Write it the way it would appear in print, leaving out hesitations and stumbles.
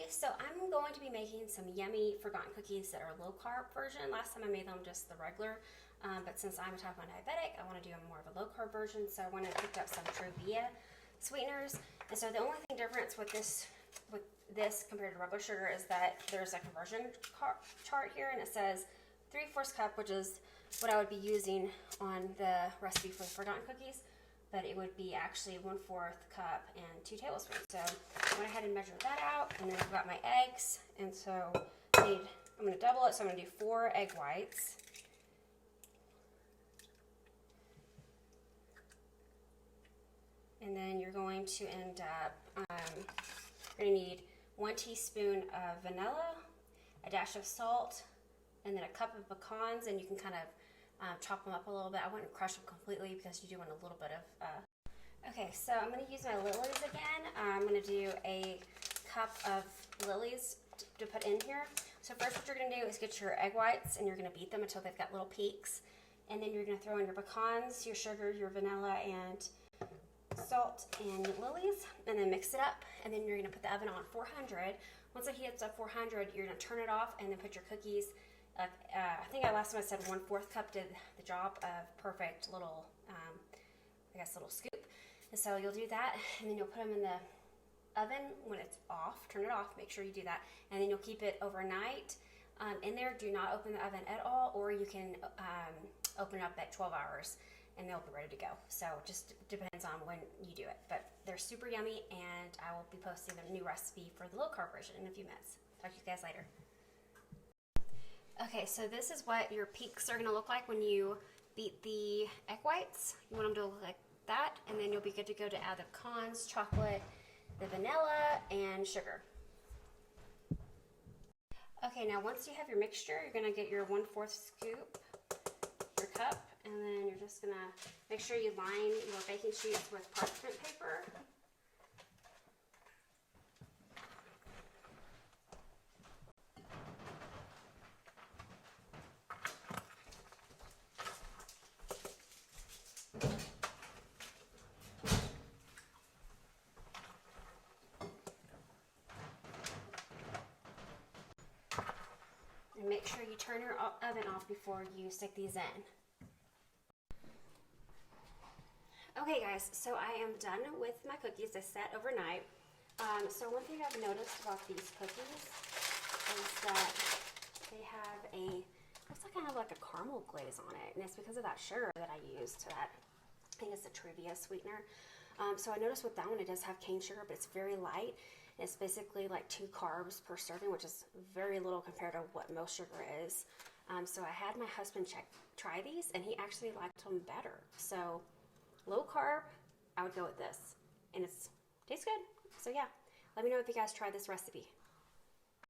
Okay, so I'm going to be making some yummy forgotten cookies that are low carb version. Last time I made them just the regular, but since I'm a type 1 diabetic, I want to do more of a low carb version. So I went and picked up some Truvia sweeteners. And so the only thing difference with this compared to regular sugar is that there's a conversion chart here, and it says 3/4 cup, which is what I would be using on the recipe for the forgotten cookies. But it would be actually 1/4 cup and 2 tablespoons. So I went ahead and measured that out, and then I've got my eggs, and so I'm going to double it, so I'm going to do 4 egg whites. And then you're going to end up, you're going to need 1 teaspoon of vanilla, a dash of salt, and then a cup of pecans, and you can kind of chop them up a little bit. I wouldn't crush them completely because you do want a little bit of... Okay, so I'm going to use my lilies again. I'm going to do a cup of lilies to put in here. So first what you're going to do is get your egg whites, and you're going to beat them until they've got little peaks. And then you're going to throw in your pecans, your sugar, your vanilla, and salt, and lilies, and then mix it up. And then you're going to put the oven on 400. Once it heats up 400, you're going to turn it off and then put your cookies. I think last time I said 1/4 cup did the job of perfect little, I guess, little scoop. And so you'll do that, and then you'll put them in the oven when it's off. Turn it off, make sure you do that, and then you'll keep it overnight in there. Do not open the oven at all, or you can open it up at 12 hours, and they'll be ready to go. So it just depends on when you do it. But they're super yummy, and I will be posting the new recipe for the low carb version in a few minutes. Talk to you guys later. Okay, so this is what your peaks are going to look like when you beat the egg whites. You want them to look like that, and then you'll be good to go to add the pecans, chocolate, the vanilla, and sugar. Okay, now once you have your mixture, you're going to get your 1/4 scoop, your cup, and then you're just going to make sure you line your baking sheets with parchment paper. And make sure you turn your oven off before you stick these in. Okay guys, so I am done with my cookies. They sat overnight. So one thing I've noticed about these cookies is that they have looks like kind of like a caramel glaze on it, and it's because of that sugar that I used. I think it's a Truvia sweetener. So I noticed with that one it does have cane sugar, but it's very light. It's basically like 2 carbs per serving, which is very little compared to what most sugar is. So I had my husband try these, and he actually liked them better. So low carb, I would go with this, and it tastes good. So yeah, let me know if you guys try this recipe.